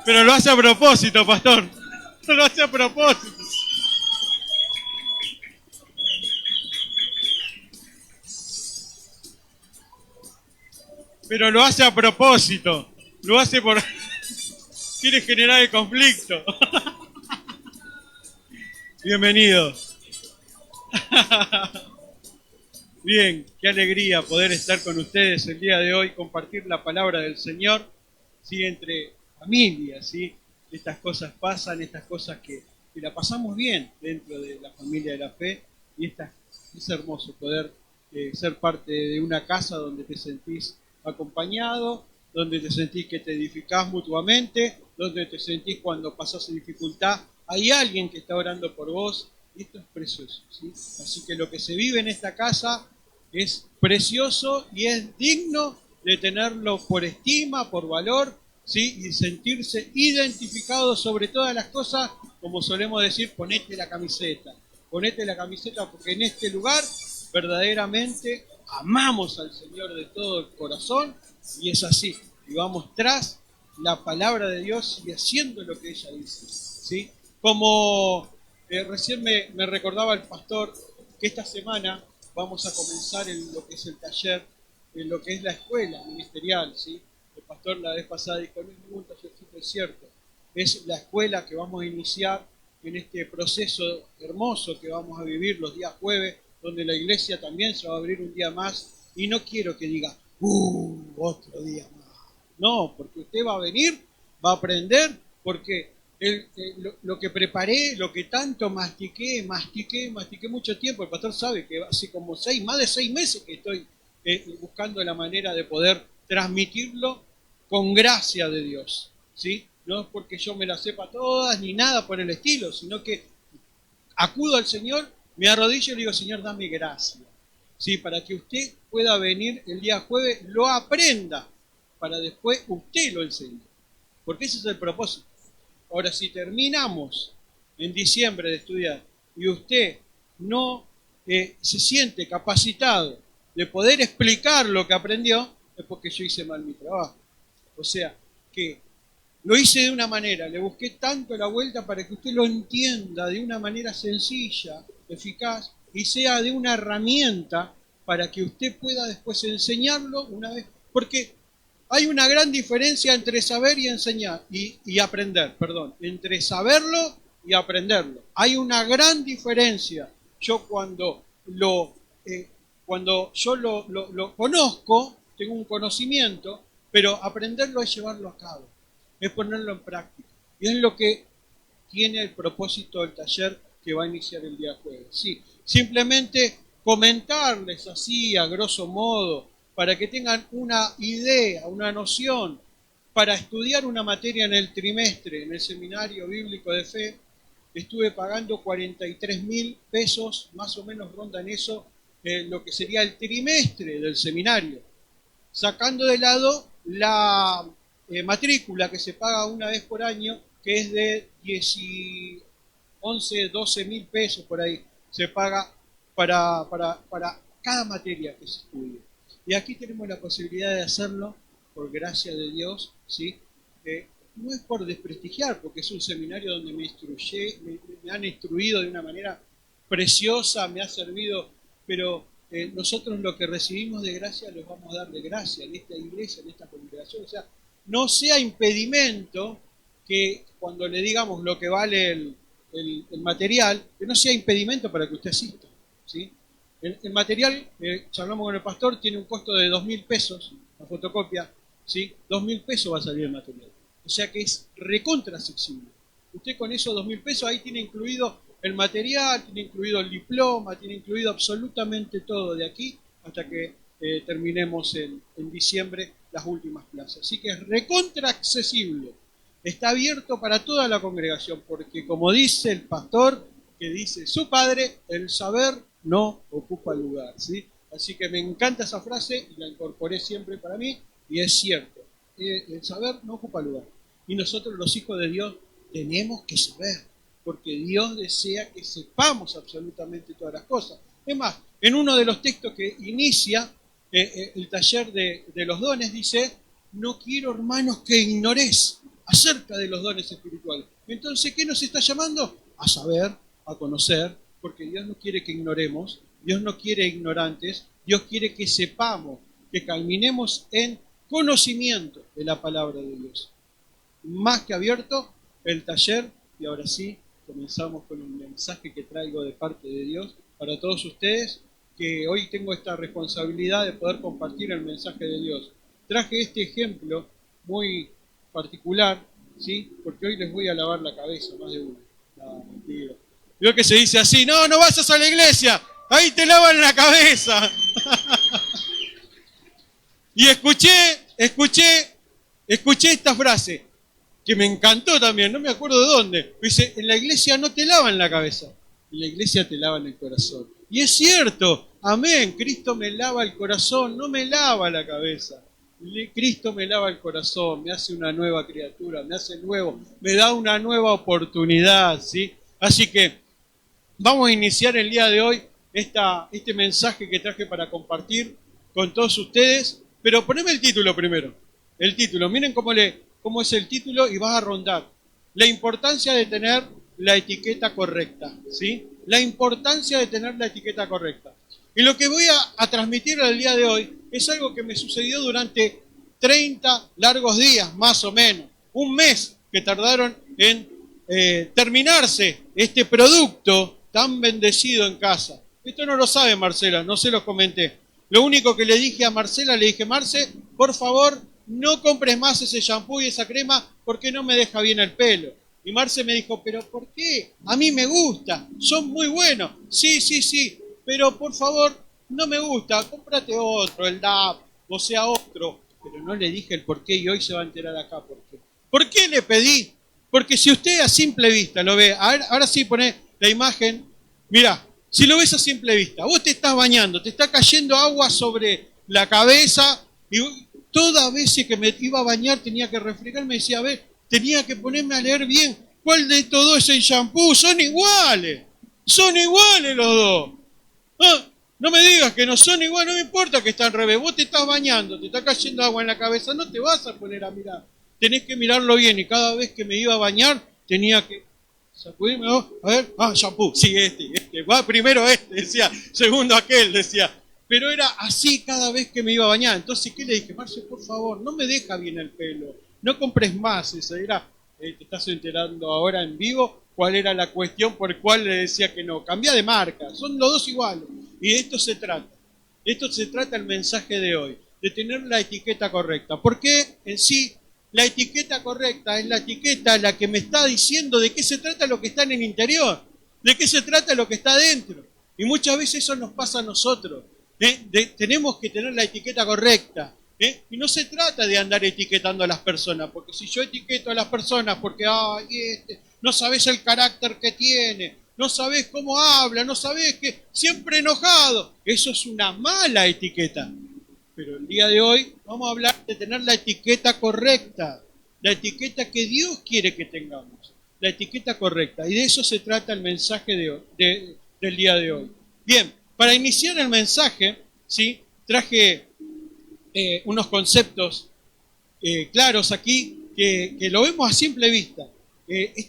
Pero lo hace a propósito, pastor. Lo hace a propósito. Pero lo hace a propósito. Lo hace por... Quiere generar el conflicto. Bienvenido. Bien, qué alegría poder estar con ustedes el día de hoy, compartir la palabra del Señor, ¿sí? Entre familias, ¿sí? Estas cosas pasan, estas cosas que la pasamos bien dentro de la familia de la fe, y es hermoso poder ser parte de una casa donde te sentís acompañado, donde te sentís que te edificás mutuamente, donde te sentís cuando pasás dificultad, hay alguien que está orando por vos, y esto es precioso, ¿sí? Así que lo que se vive en esta casa es precioso y es digno de tenerlo por estima, por valor, ¿sí? Y sentirse identificado sobre todas las cosas, como solemos decir, ponete la camiseta porque en este lugar verdaderamente amamos al Señor de todo el corazón, y es así, y vamos tras la palabra de Dios y haciendo lo que ella dice, ¿sí? Como recién me recordaba el pastor que esta semana vamos a comenzar en lo que es el taller, en lo que es la escuela ministerial, ¿sí? El pastor la vez pasada dijo, no es ningún tallercito, es cierto, es la escuela que vamos a iniciar en este proceso hermoso que vamos a vivir los días jueves, donde la iglesia también se va a abrir un día más, y no quiero que diga, otro día más. No, porque usted va a venir, va a aprender, porque lo que preparé, lo que tanto mastiqué mucho tiempo. El pastor sabe que hace como más de 6 meses que estoy buscando la manera de poder transmitirlo con gracia de Dios, ¿sí? No es porque yo me las sepa todas ni nada por el estilo, sino que acudo al Señor, me arrodillo y le digo, Señor, dame gracia, ¿sí? Para que usted pueda venir el día jueves, lo aprenda, para después usted lo enseñe. Porque ese es el propósito. Ahora, si terminamos en diciembre de estudiar y usted no se siente capacitado de poder explicar lo que aprendió, es porque yo hice mal mi trabajo. O sea, que lo hice de una manera, le busqué tanto la vuelta para que usted lo entienda de una manera sencilla, eficaz, y sea de una herramienta para que usted pueda después enseñarlo una vez. Porque hay una gran diferencia entre saber y enseñar, y aprender, entre saberlo y aprenderlo. Hay una gran diferencia. Yo cuando yo lo conozco, tengo un conocimiento, pero aprenderlo es llevarlo a cabo, es ponerlo en práctica. Y es lo que tiene el propósito del taller que va a iniciar el día jueves. Sí, simplemente comentarles así, a grosso modo, para que tengan una idea, una noción, para estudiar una materia en el trimestre, en el Seminario Bíblico de Fe, estuve pagando 43.000 pesos, más o menos rondan eso, lo que sería el trimestre del seminario, sacando de lado la matrícula que se paga una vez por año, que es de 11, 12 mil pesos por ahí, se paga para cada materia que se estudie. Y aquí tenemos la posibilidad de hacerlo por gracia de Dios, ¿sí? No es por desprestigiar, porque es un seminario donde me han instruido de una manera preciosa, me ha servido, pero nosotros lo que recibimos de gracia los vamos a dar de gracia en esta iglesia, en esta congregación. O sea, no sea impedimento que cuando le digamos lo que vale el material, que no sea impedimento para que usted asista, ¿sí? El material, charlamos con el pastor, tiene un costo de 2.000 pesos, la fotocopia, ¿sí? 2.000 pesos va a salir el material. O sea que es recontra accesible. Usted con esos 2.000 pesos ahí tiene incluido el material, tiene incluido el diploma, tiene incluido absolutamente todo de aquí hasta que terminemos en diciembre las últimas clases. Así que es recontra accesible. Está abierto para toda la congregación, porque como dice el pastor, que dice su padre, el saber no ocupa lugar, ¿sí? Así que me encanta esa frase y la incorporé siempre para mí, y es cierto, el saber no ocupa lugar. Y nosotros los hijos de Dios tenemos que saber, porque Dios desea que sepamos absolutamente todas las cosas. Es más, en uno de los textos que inicia el taller de los dones dice, no quiero, hermanos, que ignoréis. acerca de los dones espirituales. Entonces, ¿qué nos está llamando? A saber, a conocer, porque Dios no quiere que ignoremos, Dios no quiere ignorantes, Dios quiere que sepamos, que caminemos en conocimiento de la palabra de Dios. Más que abierto el taller, y ahora sí, comenzamos con el mensaje que traigo de parte de Dios para todos ustedes, que hoy tengo esta responsabilidad de poder compartir el mensaje de Dios. Traje este ejemplo muy particular, ¿sí? Porque hoy les voy a lavar la cabeza, más de uno. No, mentira. Veo que se dice así, no vayas a la iglesia, ahí te lavan la cabeza. Y escuché esta frase, que me encantó también, no me acuerdo de dónde. Dice, en la iglesia no te lavan la cabeza, en la iglesia te lavan el corazón. Y es cierto, amén, Cristo me lava el corazón, no me lava la cabeza. Cristo me lava el corazón, me hace una nueva criatura, me hace nuevo, me da una nueva oportunidad, ¿sí? Así que vamos a iniciar el día de hoy este mensaje que traje para compartir con todos ustedes, pero poneme el título primero. El título, miren cómo es el título y vas a rondar. La importancia de tener la etiqueta correcta, ¿sí? La importancia de tener la etiqueta correcta. Y lo que voy a transmitir el día de hoy es algo que me sucedió durante 30 largos días, más o menos. Un mes que tardaron en terminarse este producto tan bendecido en casa. Esto no lo sabe Marcela, no se lo comenté. Lo único que le dije a Marcela, le dije, Marce, por favor, no compres más ese shampoo y esa crema porque no me deja bien el pelo. Y Marce me dijo, ¿pero por qué? A mí me gusta, son muy buenos. Sí, pero por favor, no me gusta, cómprate otro, el DAP, o sea, otro. Pero no le dije el por qué y hoy se va a enterar acá por qué. ¿Por qué le pedí? Porque si usted a simple vista lo ve, ahora sí pone la imagen, mirá, si lo ves a simple vista, vos te estás bañando, te está cayendo agua sobre la cabeza y todas veces que me iba a bañar tenía que refregarme y decía, a ver, tenía que ponerme a leer bien cuál de todo es el shampoo, son iguales los dos. No me digas que no son iguales, no me importa que están al revés, vos te estás bañando, te está cayendo agua en la cabeza, no te vas a poner a mirar, tenés que mirarlo bien y cada vez que me iba a bañar tenía que sacudirme, a ver, shampoo, sí, va primero decía, segundo aquel, decía, pero era así cada vez que me iba a bañar. Entonces, ¿qué le dije? Marce, por favor, no me deja bien el pelo, no compres más esa, te estás enterando ahora en vivo cuál era la cuestión por cual le decía que no, cambia de marca, son los dos iguales, y de esto se trata el mensaje de hoy, de tener la etiqueta correcta, porque en sí, la etiqueta correcta es la etiqueta la que me está diciendo de qué se trata lo que está en el interior, de qué se trata lo que está adentro. Y muchas veces eso nos pasa a nosotros. Tenemos que tener la etiqueta correcta. Y no se trata de andar etiquetando a las personas, porque si yo etiqueto a las personas porque no sabés el carácter que tiene, no sabés cómo habla, no sabés que siempre enojado, eso es una mala etiqueta. Pero el día de hoy vamos a hablar de tener la etiqueta correcta, la etiqueta que Dios quiere que tengamos, la etiqueta correcta. Y de eso se trata el mensaje del día de hoy. Bien, para iniciar el mensaje, ¿sí? Traje unos conceptos claros aquí que lo vemos a simple vista.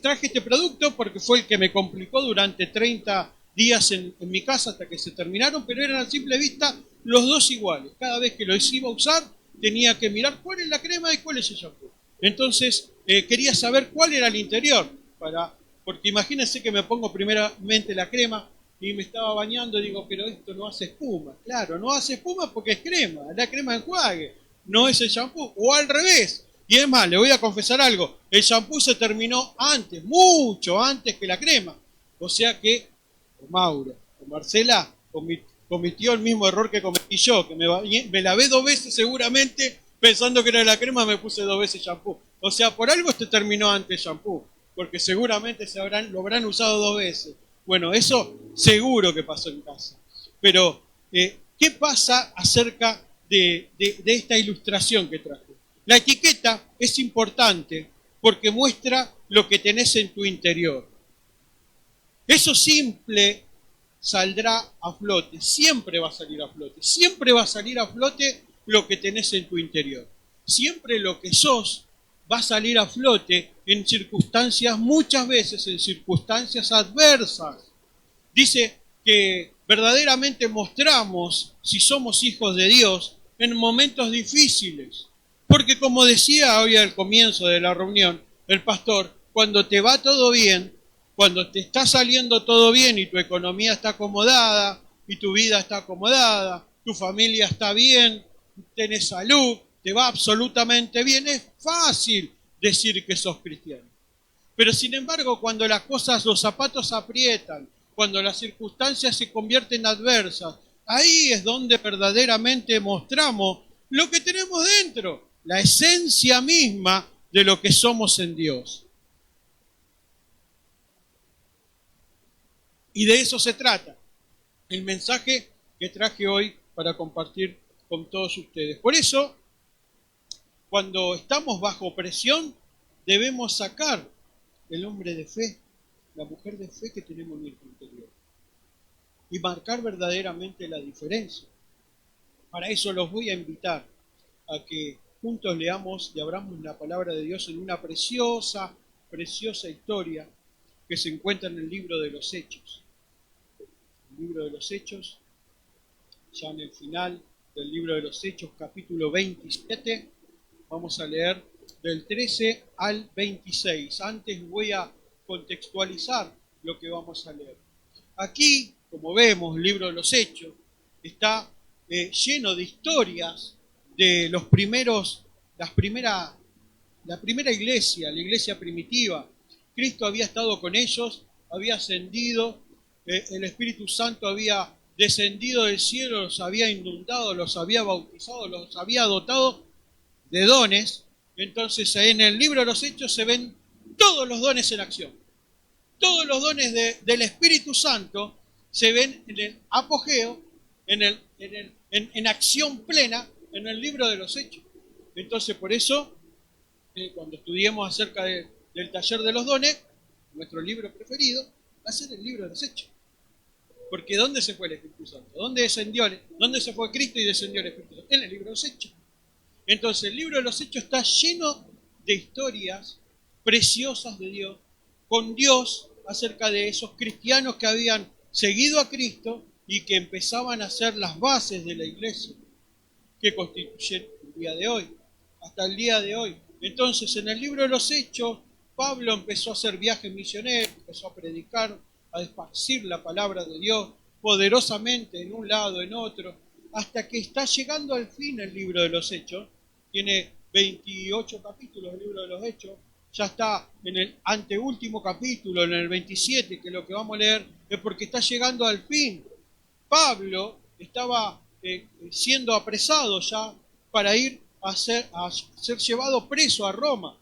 Traje este producto porque fue el que me complicó durante 30 días en mi casa hasta que se terminaron, pero eran a simple vista los dos iguales. Cada vez que los iba a usar tenía que mirar cuál es la crema y cuál es el shampoo. Entonces quería saber cuál era el interior, porque imagínense que me pongo primeramente la crema y me estaba bañando y digo, pero esto no hace espuma. Claro, no hace espuma porque es crema, la crema de enjuague, no es el shampoo, o al revés. Y es más, le voy a confesar algo, el shampoo se terminó antes, mucho antes que la crema. O sea que, o Mauro, o Marcela, cometió el mismo error que cometí yo, que me lavé 2 veces seguramente, pensando que era la crema, me puse 2 veces shampoo. O sea, por algo terminó antes el shampoo, porque seguramente lo habrán usado 2 veces. Bueno, eso seguro que pasó en casa. Pero, ¿qué pasa acerca de esta ilustración que traje? La etiqueta es importante porque muestra lo que tenés en tu interior. Eso simple saldrá a flote, siempre va a salir a flote, siempre va a salir a flote lo que tenés en tu interior. Siempre lo que sos va a salir a flote en circunstancias, muchas veces en circunstancias adversas. Dice que verdaderamente mostramos si somos hijos de Dios en momentos difíciles. Porque como decía hoy al comienzo de la reunión el pastor, cuando te va todo bien, cuando te está saliendo todo bien y tu economía está acomodada, y tu vida está acomodada, tu familia está bien, tenés salud, te va absolutamente bien, es fácil decir que sos cristiano. Pero sin embargo, cuando las cosas, los zapatos aprietan, cuando las circunstancias se convierten adversas, ahí es donde verdaderamente mostramos lo que tenemos dentro, la esencia misma de lo que somos en Dios. Y de eso se trata el mensaje que traje hoy para compartir con todos ustedes. Por eso, cuando estamos bajo presión, debemos sacar el hombre de fe, la mujer de fe que tenemos en nuestro interior, y marcar verdaderamente la diferencia. Para eso los voy a invitar a que juntos leamos y abramos la palabra de Dios en una preciosa historia que se encuentra en el libro de los Hechos. El libro de los Hechos, ya en el final del libro de los Hechos, capítulo 27, vamos a leer del 13 al 26. Antes voy a contextualizar lo que vamos a leer. Aquí, como vemos, el libro de los Hechos está lleno de historias de los primeros, la primera iglesia, la iglesia primitiva. Cristo había estado con ellos, había ascendido, el Espíritu Santo había descendido del cielo, los había inundado, los había bautizado, los había dotado de dones. Entonces en el libro de los Hechos se ven todos los dones en acción. Todos los dones del Espíritu Santo se ven en el apogeo, en acción plena en el libro de los Hechos. Entonces por eso, cuando estudiemos acerca del taller de los dones, nuestro libro preferido va a ser el libro de los Hechos. Porque ¿dónde se fue el Espíritu Santo? ¿Dónde descendió? ¿Dónde se fue Cristo y descendió el Espíritu Santo? En el libro de los Hechos. Entonces el libro de los Hechos está lleno de historias preciosas de Dios, con Dios, acerca de esos cristianos que habían seguido a Cristo y que empezaban a ser las bases de la iglesia que constituyen el día de hoy, hasta el día de hoy. Entonces en el libro de los Hechos, Pablo empezó a hacer viajes misioneros, empezó a predicar, a esparcir la palabra de Dios poderosamente en un lado, en otro, hasta que está llegando al fin el libro de los Hechos. Tiene 28 capítulos el libro de los Hechos, ya está en el anteúltimo capítulo, en el 27, que lo que vamos a leer es porque está llegando al fin. Pablo estaba siendo apresado ya para ir a ser llevado preso a Roma.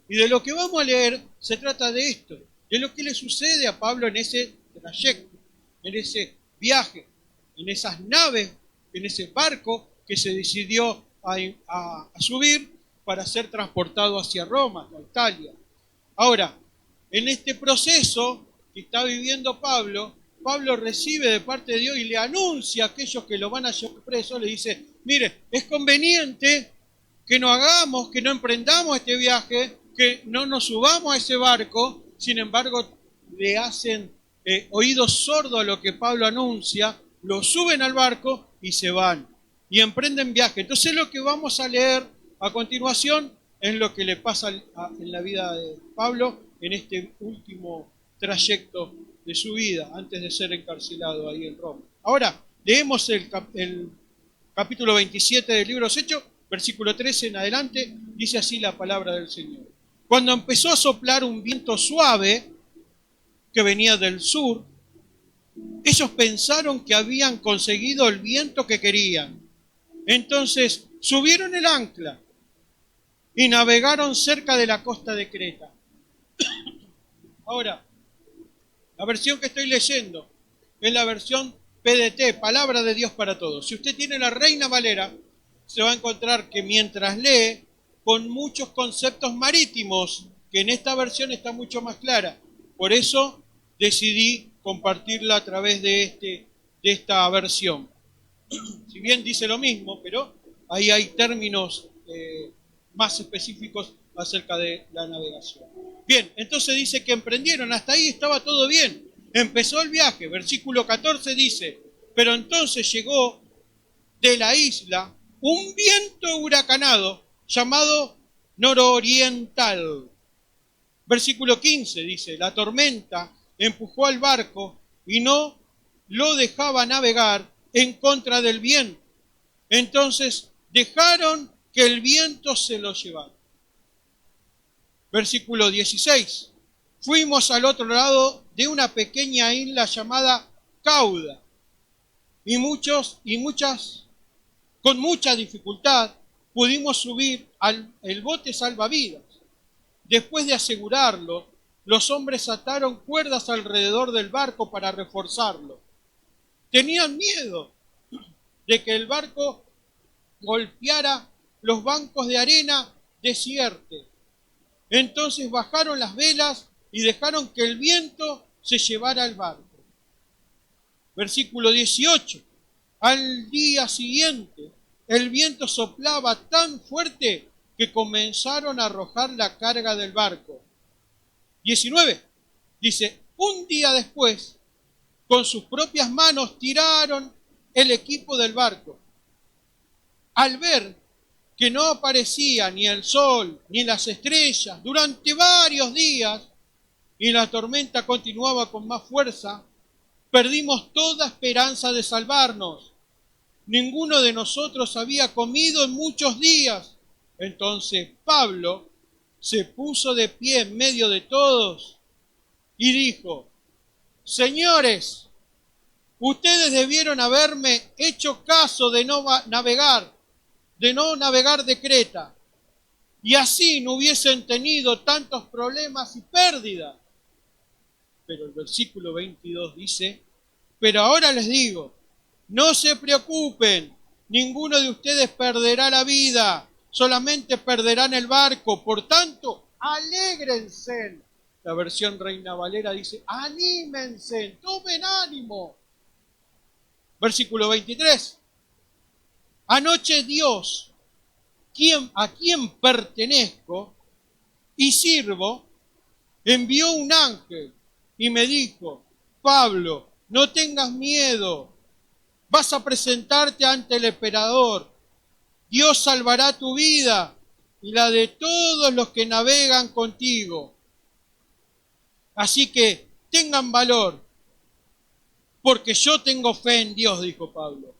Y de lo que vamos a leer se trata de esto, de lo que le sucede a Pablo en ese trayecto, en ese viaje, en esas naves, en ese barco que se decidió a subir para ser transportado hacia Roma, a Italia. Ahora, en este proceso que está viviendo Pablo recibe de parte de Dios y le anuncia a aquellos que lo van a llevar preso, le dice, mire, es conveniente que no hagamos, que no emprendamos este viaje, que no nos subamos a ese barco. Sin embargo, le hacen oídos sordos a lo que Pablo anuncia, lo suben al barco y se van. Y emprenden viaje. Entonces lo que vamos a leer a continuación es lo que le pasa en la vida de Pablo en este último trayecto de su vida, antes de ser encarcelado ahí en Roma. Ahora, leemos el capítulo 27 del libro de los Hechos, versículo 13 en adelante, dice así la palabra del Señor. Cuando empezó a soplar un viento suave que venía del sur, ellos pensaron que habían conseguido el viento que querían. Entonces subieron el ancla y navegaron cerca de la costa de Creta. Ahora, la versión que estoy leyendo es la versión PDT, Palabra de Dios para Todos. Si usted tiene la Reina Valera, se va a encontrar que mientras lee, con muchos conceptos marítimos, que en esta versión está mucho más clara. Por eso decidí compartirla a través de esta versión. Si bien dice lo mismo, pero ahí hay términos más específicos acerca de la navegación. Bien, entonces dice que emprendieron, hasta ahí estaba todo bien. Empezó el viaje, versículo 14 dice, pero entonces llegó de la isla un viento huracanado llamado nororiental. Versículo 15 dice, la tormenta empujó al barco y no lo dejaba navegar en contra del viento. Entonces dejaron que el viento se lo llevara. Versículo 16. Fuimos al otro lado de una pequeña isla llamada Cauda con mucha dificultad pudimos subir el bote salvavidas. Después de asegurarlo, los hombres ataron cuerdas alrededor del barco para reforzarlo. Tenían miedo de que el barco golpeara los bancos de arena desiertos. Entonces bajaron las velas y dejaron que el viento se llevara al barco. Versículo 18. Al día siguiente, el viento soplaba tan fuerte que comenzaron a arrojar la carga del barco. 19. Dice, un día después, con sus propias manos tiraron el equipo del barco. Al ver que no aparecía ni el sol ni las estrellas durante varios días y la tormenta continuaba con más fuerza, perdimos toda esperanza de salvarnos. Ninguno de nosotros había comido en muchos días. Entonces Pablo se puso de pie en medio de todos y dijo, señores, ustedes debieron haberme hecho caso de no navegar de Creta, y así no hubiesen tenido tantos problemas y pérdidas. Pero el versículo 22 dice, pero ahora les digo, no se preocupen, ninguno de ustedes perderá la vida, solamente perderán el barco, por tanto, alégrense. La versión Reina Valera dice, anímense, tomen ánimo. Versículo 23. Anoche Dios, a quien pertenezco y sirvo, envió un ángel y me dijo, Pablo, no tengas miedo, vas a presentarte ante el emperador. Dios salvará tu vida y la de todos los que navegan contigo. Así que tengan valor, porque yo tengo fe en Dios, dijo Pablo.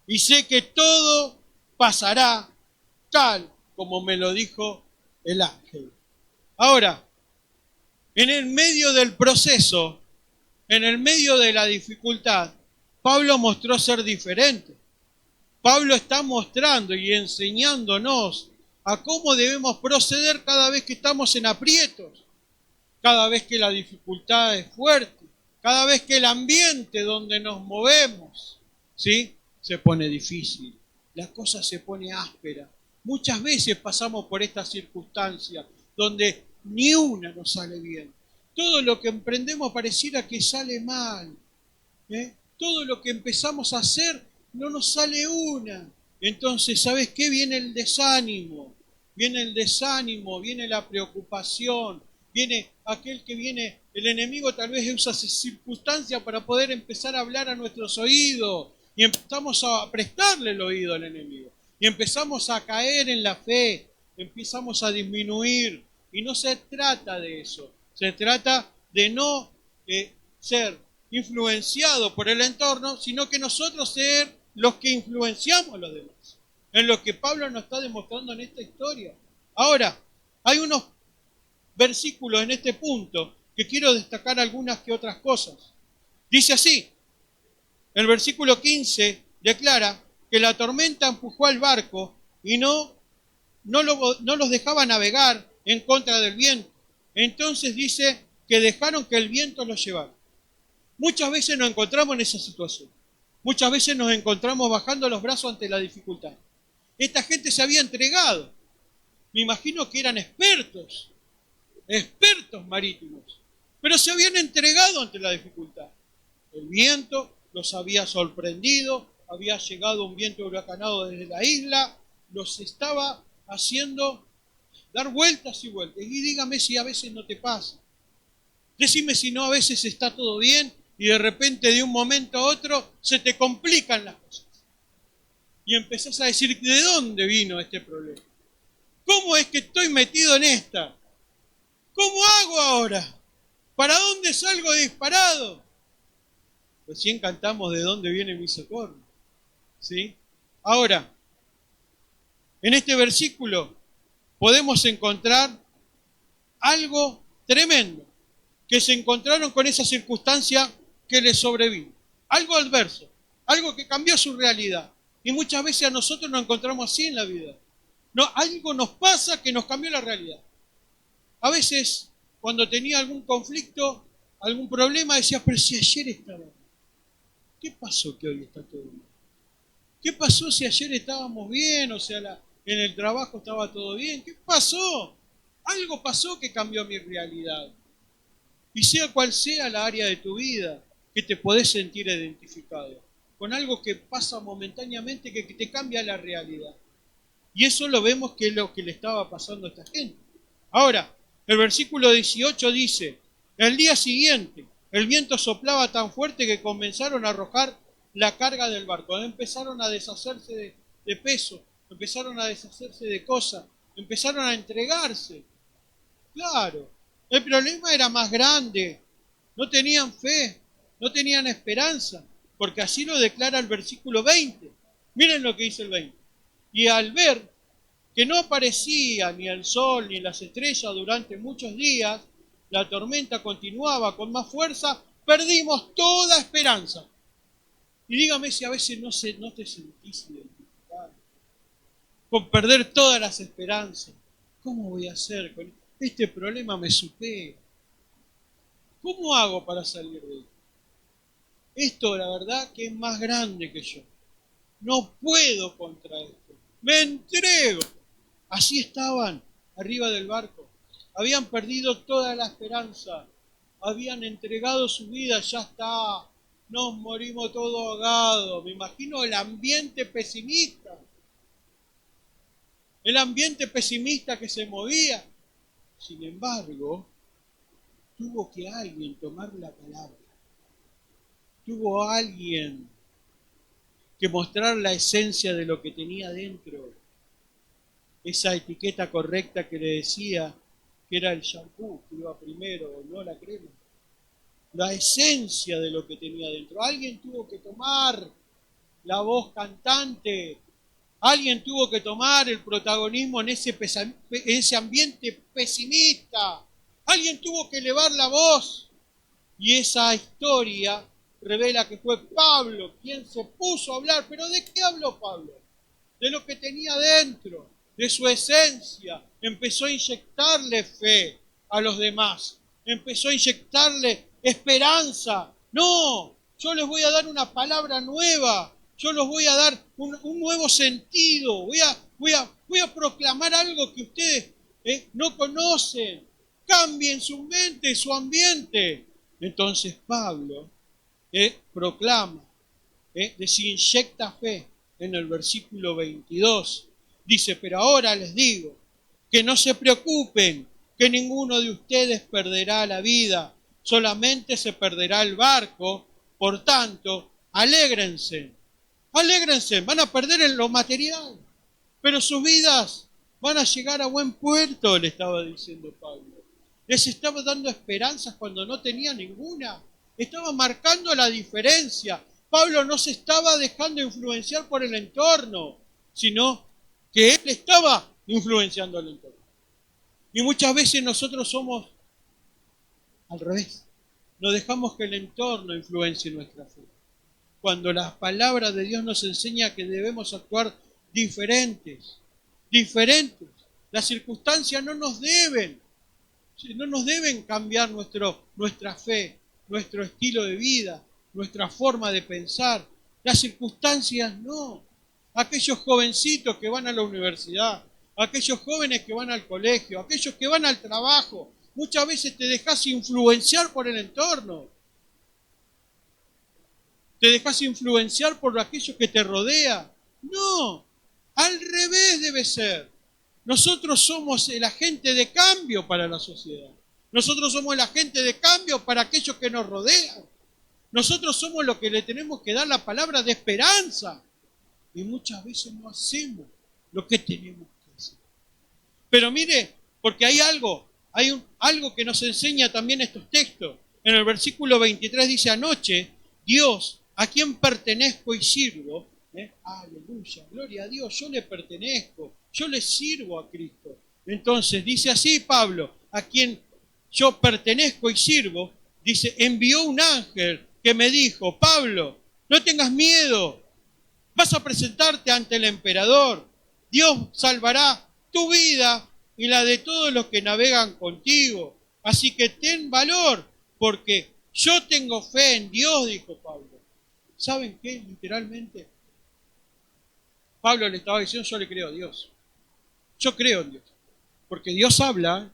Y sé que todo pasará tal como me lo dijo el ángel. Ahora, en el medio del proceso, en el medio de la dificultad, Pablo mostró ser diferente. Pablo está mostrando y enseñándonos a cómo debemos proceder cada vez que estamos en aprietos, cada vez que la dificultad es fuerte, cada vez que el ambiente donde nos movemos, ¿sí?, se pone difícil, la cosa se pone áspera. Muchas veces pasamos por estas circunstancias donde ni una nos sale bien. Todo lo que emprendemos pareciera que sale mal. Todo lo que empezamos a hacer no nos sale una. Entonces, ¿sabes qué? Viene el desánimo, viene la preocupación, viene el enemigo tal vez usa esa circunstancia para poder empezar a hablar a nuestros oídos y empezamos a prestarle el oído al enemigo y empezamos a caer en la fe, empezamos a disminuir y no se trata de eso, se trata de no ser influenciado por el entorno, sino que nosotros ser los que influenciamos a los demás, en lo que Pablo nos está demostrando en esta historia. Ahora, hay unos versículos en este punto que quiero destacar algunas que otras cosas. Dice así, el versículo 15 declara que la tormenta empujó al barco y no los dejaba navegar en contra del viento. Entonces dice que dejaron que el viento los llevara. Muchas veces nos encontramos en esa situación. Muchas veces nos encontramos bajando los brazos ante la dificultad. Esta gente se había entregado. Me imagino que eran expertos marítimos, pero se habían entregado ante la dificultad. El viento los había sorprendido, había llegado un viento huracanado desde la isla, los estaba haciendo dar vueltas y vueltas. Y dígame si a veces no te pasa. Decime si no a veces está todo bien y de repente de un momento a otro se te complican las cosas. Y empezás a decir, ¿de dónde vino este problema? ¿Cómo es que estoy metido en esta? ¿Cómo hago ahora? ¿Para dónde salgo disparado? Recién cantamos de dónde viene mi socorro. ¿Sí? Ahora, en este versículo podemos encontrar algo tremendo, que se encontraron con esa circunstancia que les sobrevino. Algo adverso, algo que cambió su realidad. Y muchas veces a nosotros nos encontramos así en la vida. No, algo nos pasa que nos cambió la realidad. A veces, cuando tenía algún conflicto, algún problema, decía, pero si ayer estaba bien. ¿Qué pasó que hoy está todo bien? ¿Qué pasó si ayer estábamos bien? O sea, en el trabajo estaba todo bien. ¿Qué pasó? Algo pasó que cambió mi realidad. Y sea cual sea la área de tu vida, que te podés sentir identificado con algo que pasa momentáneamente, que te cambia la realidad. Y eso lo vemos que es lo que le estaba pasando a esta gente. Ahora, el versículo 18 dice, el día siguiente, el viento soplaba tan fuerte que comenzaron a arrojar la carga del barco. Empezaron a deshacerse de peso, empezaron a deshacerse de cosas, empezaron a entregarse. Claro, el problema era más grande. No tenían fe, no tenían esperanza, porque así lo declara el versículo 20. Miren lo que dice el 20. Y al ver que no aparecía ni el sol ni las estrellas durante muchos días, la tormenta continuaba con más fuerza, perdimos toda esperanza. Y dígame si a veces no te sentís identificado con perder todas las esperanzas. ¿Cómo voy a hacer con este problema? Me supera. ¿Cómo hago para salir de esto? Esto, la verdad, que es más grande que yo. No puedo contra esto. Me entrego. Así estaban arriba del barco. Habían perdido toda la esperanza. Habían entregado su vida. Ya está. Nos morimos todos ahogados. Me imagino el ambiente pesimista. El ambiente pesimista que se movía. Sin embargo, tuvo que alguien tomar la palabra. Tuvo alguien que mostrar la esencia de lo que tenía dentro. Esa etiqueta correcta que le decía que era el shampoo que iba primero, no la crema. La esencia de lo que tenía dentro. Alguien tuvo que tomar la voz cantante. Alguien tuvo que tomar el protagonismo en ese ambiente pesimista. Alguien tuvo que elevar la voz. Y esa historia revela que fue Pablo quien se puso a hablar. ¿Pero de qué habló Pablo? De lo que tenía dentro, de su esencia. Empezó a inyectarle fe a los demás. Empezó a inyectarle esperanza. No, yo les voy a dar una palabra nueva. Yo les voy a dar un nuevo sentido. Voy a proclamar algo que ustedes no conocen. Cambien su mente, su ambiente. Entonces Pablo proclama, desinyecta fe en el versículo 22. Dice, pero ahora les digo que no se preocupen, que ninguno de ustedes perderá la vida, solamente se perderá el barco. Por tanto, alégrense, van a perder en lo material, pero sus vidas van a llegar a buen puerto, le estaba diciendo Pablo. Les estaba dando esperanzas cuando no tenía ninguna. Estaba marcando la diferencia. Pablo no se estaba dejando influenciar por el entorno, sino que él estaba influenciando al entorno. Y muchas veces nosotros somos al revés. Nos dejamos que el entorno influencie nuestra fe. Cuando la palabra de Dios nos enseña que debemos actuar diferentes. Las circunstancias no nos deben cambiar nuestra fe, nuestro estilo de vida, nuestra forma de pensar. Las circunstancias no. Aquellos jovencitos que van a la universidad, aquellos jóvenes que van al colegio, aquellos que van al trabajo, muchas veces te dejas influenciar por el entorno. Te dejas influenciar por aquellos que te rodean. No, al revés debe ser. Nosotros somos el agente de cambio para la sociedad. Nosotros somos el agente de cambio para aquellos que nos rodean. Nosotros somos los que le tenemos que dar la palabra de esperanza. Y muchas veces no hacemos lo que tenemos que hacer. Pero mire, porque hay algo que nos enseña también estos textos. En el versículo 23 dice: anoche, Dios, a quien pertenezco y sirvo, aleluya, gloria a Dios, yo le pertenezco, yo le sirvo a Cristo. Entonces dice así Pablo: a quien yo pertenezco y sirvo, dice, envió un ángel que me dijo: Pablo, no tengas miedo, vas a presentarte ante el emperador, Dios salvará tu vida y la de todos los que navegan contigo, así que ten valor, porque yo tengo fe en Dios, dijo Pablo. ¿Saben qué? Literalmente, Pablo le estaba diciendo: yo le creo a Dios, yo creo en Dios, porque Dios habla,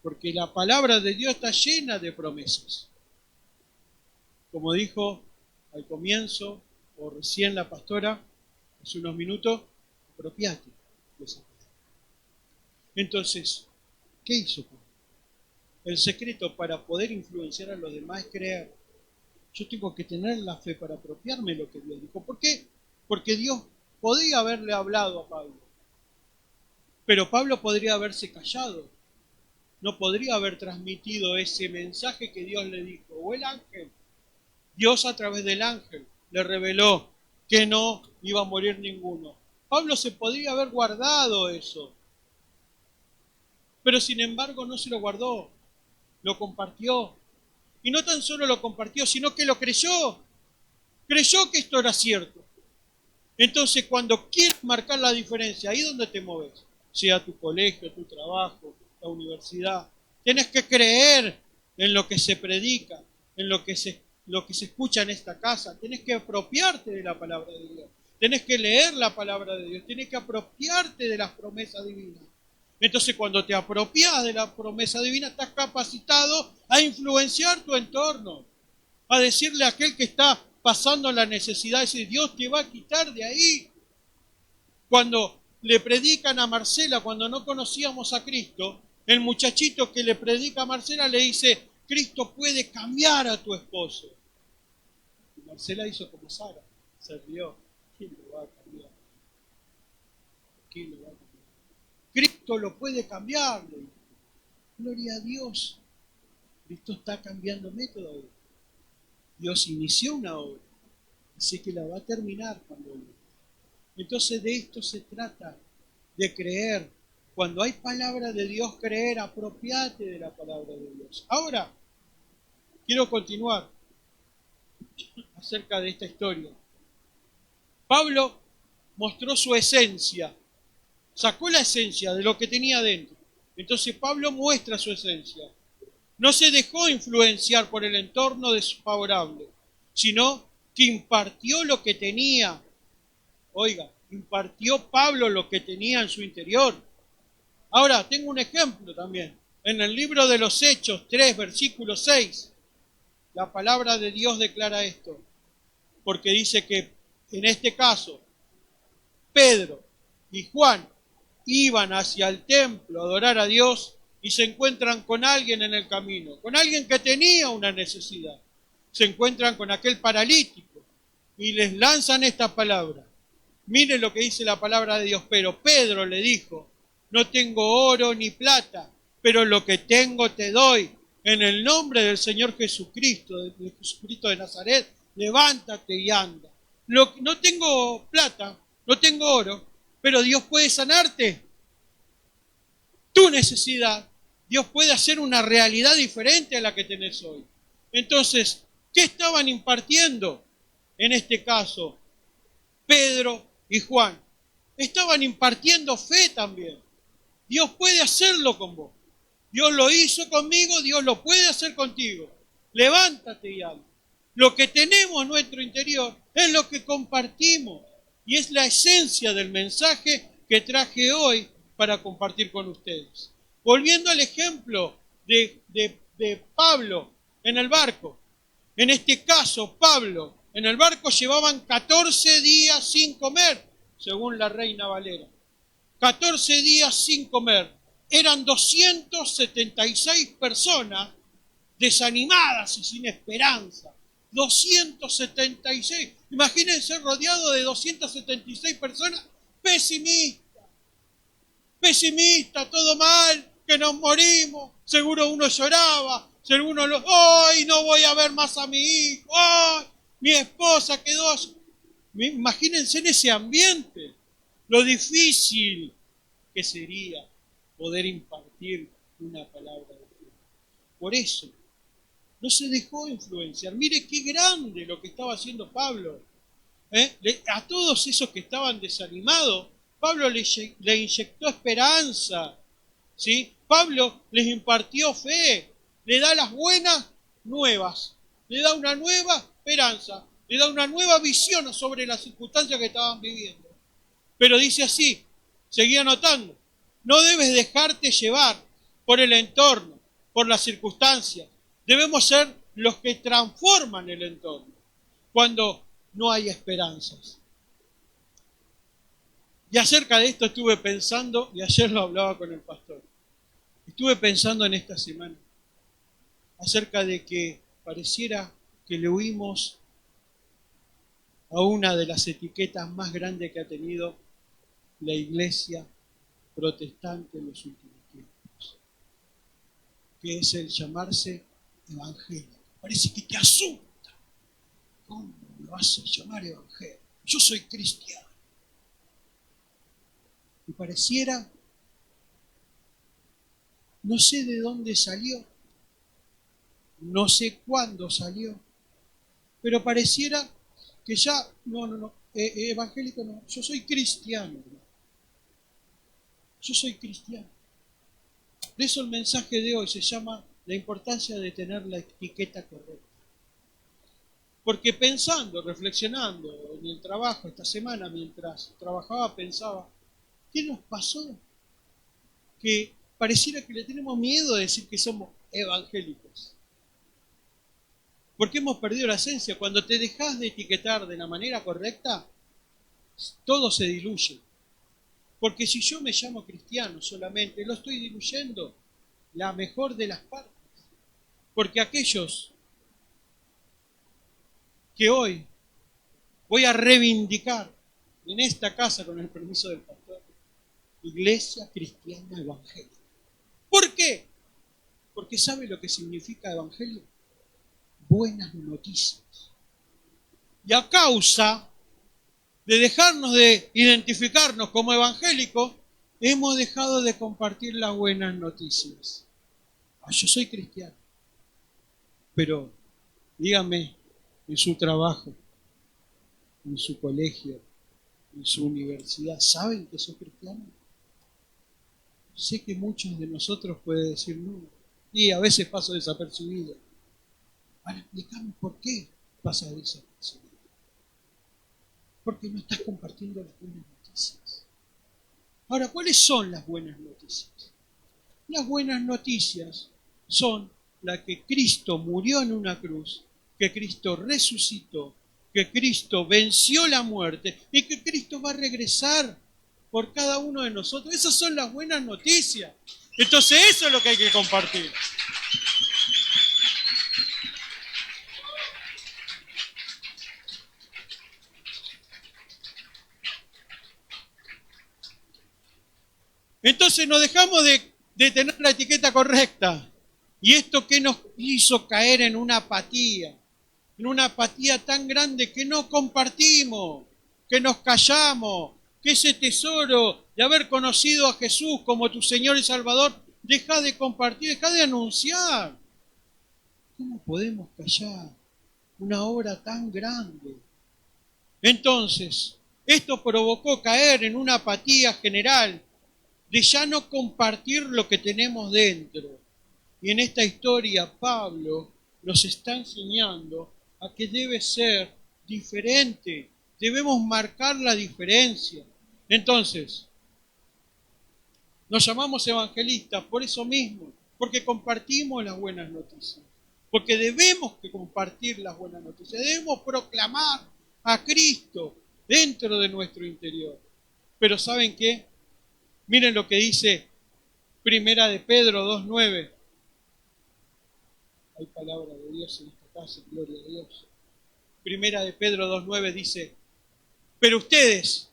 porque la palabra de Dios está llena de promesas. Como dijo al comienzo, o recién la pastora, hace unos minutos, apropiate de esa palabra. Entonces, ¿qué hizo Pablo? El secreto para poder influenciar a los demás es creer. Yo tengo que tener la fe para apropiarme lo que Dios dijo. ¿Por qué? Porque Dios podía haberle hablado a Pablo, pero Pablo podría haberse callado. No podría haber transmitido ese mensaje que Dios le dijo. O el ángel. Dios a través del ángel le reveló que no iba a morir ninguno. Pablo se podría haber guardado eso. Pero sin embargo no se lo guardó. Lo compartió. Y no tan solo lo compartió, sino que lo creyó. Creyó que esto era cierto. Entonces, cuando quieres marcar la diferencia, ahí donde te mueves, sea tu colegio, tu trabajo, la universidad, tienes que creer en lo que se predica, en lo que se escucha en esta casa. Tienes que apropiarte de la palabra de Dios. Tienes que leer la palabra de Dios. Tienes que apropiarte de las promesas divinas. Entonces, cuando te apropias de la promesa divina, estás capacitado a influenciar tu entorno, a decirle a aquel que está pasando la necesidad, decir: Dios te va a quitar de ahí. Cuando le predican a Marcela, cuando no conocíamos a Cristo, el muchachito que le predica a Marcela le dice: Cristo puede cambiar a tu esposo. Y Marcela hizo como Sara, se rió. ¿Quién lo va a cambiar? ¿Quién lo va a cambiar? Cristo lo puede cambiar. Gloria a Dios. Cristo está cambiando método. Dios inició una obra, así que la va a terminar cuando Él. Entonces de esto se trata, de creer. Cuando hay palabra de Dios, creer, apropiate de la palabra de Dios. Ahora, quiero continuar acerca de esta historia. Pablo mostró su esencia, sacó la esencia de lo que tenía dentro. Entonces Pablo muestra su esencia. No se dejó influenciar por el entorno desfavorable, sino que impartió lo que tenía. Oiga, impartió Pablo lo que tenía en su interior. Ahora, tengo un ejemplo también. En el libro de los Hechos 3, versículo 6, la palabra de Dios declara esto. Porque dice que en este caso, Pedro y Juan iban hacia el templo a adorar a Dios y se encuentran con alguien en el camino, con alguien que tenía una necesidad. Se encuentran con aquel paralítico y les lanzan esta palabra. Miren lo que dice la palabra de Dios. Pero Pedro le dijo: no tengo oro ni plata, pero lo que tengo te doy. En el nombre del Señor Jesucristo, de Jesucristo de Nazaret, levántate y anda. No tengo plata, no tengo oro, pero Dios puede sanarte. Tu necesidad, Dios puede hacer una realidad diferente a la que tenés hoy. Entonces, ¿qué estaban impartiendo? En este caso, Pedro y Juan. Estaban impartiendo fe también. Dios puede hacerlo con vos. Dios lo hizo conmigo, Dios lo puede hacer contigo. Levántate y anda. Lo que tenemos en nuestro interior es lo que compartimos. Y es la esencia del mensaje que traje hoy para compartir con ustedes. Volviendo al ejemplo de Pablo en el barco. En este caso, Pablo, en el barco llevaban 14 días sin comer, según la Reina Valera. 14 días sin comer. Eran 276 personas desanimadas y sin esperanza. 276. Imagínense rodeado de 276 personas pesimistas. Pesimistas, todo mal, que nos morimos. Seguro uno lloraba. Seguro ¡ay, no voy a ver más a mi hijo! ¡Ay, mi esposa quedó así! Imagínense en ese ambiente lo difícil que sería poder impartir una palabra de Dios. Por eso, no se dejó influenciar. Mire qué grande lo que estaba haciendo Pablo. A todos esos que estaban desanimados, Pablo le inyectó esperanza. ¿Sí? Pablo les impartió fe, le da las buenas nuevas, le da una nueva esperanza, le da una nueva visión sobre las circunstancias que estaban viviendo. Pero dice así, seguía anotando, no debes dejarte llevar por el entorno, por las circunstancias. Debemos ser los que transforman el entorno cuando no hay esperanzas. Y acerca de esto estuve pensando, y ayer lo hablaba con el pastor, estuve pensando en esta semana, acerca de que pareciera que le huimos a una de las etiquetas más grandes que ha tenido la iglesia protestante en los últimos tiempos, que es el llamarse evangélico. Parece que te asusta. ¿Cómo me vas a llamar evangélico? Yo soy cristiano. Y pareciera, no sé de dónde salió, no sé cuándo salió, pero pareciera que ya, evangélico no, yo soy cristiano. Yo soy cristiano. Por eso el mensaje de hoy se llama la importancia de tener la etiqueta correcta. Porque pensando, reflexionando en el trabajo esta semana, mientras trabajaba, pensaba, ¿qué nos pasó? Que pareciera que le tenemos miedo de decir que somos evangélicos. Porque hemos perdido la esencia. Cuando te dejas de etiquetar de la manera correcta, todo se diluye. Porque si yo me llamo cristiano solamente, lo estoy diluyendo la mejor de las partes. Porque aquellos que hoy voy a reivindicar en esta casa, con el permiso del pastor, Iglesia Cristiana Evangélica. ¿Por qué? Porque ¿sabe lo que significa evangelio? Buenas noticias. Y a causa de dejarnos de identificarnos como evangélicos, hemos dejado de compartir las buenas noticias. Yo soy cristiano, pero dígame, en su trabajo, en su colegio, en su universidad, ¿saben que soy cristiano? Sé que muchos de nosotros pueden decir no, y a veces paso desapercibido. Ahora explícame por qué pasa desapercibido. Porque no estás compartiendo las buenas noticias. Ahora, ¿cuáles son las buenas noticias? Las buenas noticias son las que Cristo murió en una cruz, que Cristo resucitó, que Cristo venció la muerte y que Cristo va a regresar por cada uno de nosotros. Esas son las buenas noticias. Entonces eso es lo que hay que compartir. Entonces nos dejamos de tener la etiqueta correcta. Y esto que nos hizo caer en una apatía tan grande que no compartimos, que nos callamos, que ese tesoro de haber conocido a Jesús como tu Señor y Salvador, deja de compartir, deja de anunciar. ¿Cómo podemos callar una obra tan grande? Entonces, esto provocó caer en una apatía general de ya no compartir lo que tenemos dentro. Y en esta historia Pablo nos está enseñando a que debe ser diferente. Debemos marcar la diferencia. Entonces, nos llamamos evangelistas por eso mismo, porque compartimos las buenas noticias. Porque debemos que compartir las buenas noticias. Debemos proclamar a Cristo dentro de nuestro interior. Pero ¿saben qué? Miren lo que dice Primera de Pedro 2:9. Hay palabra de Dios en esta casa, gloria a Dios. Primera de Pedro 2:9 dice, pero ustedes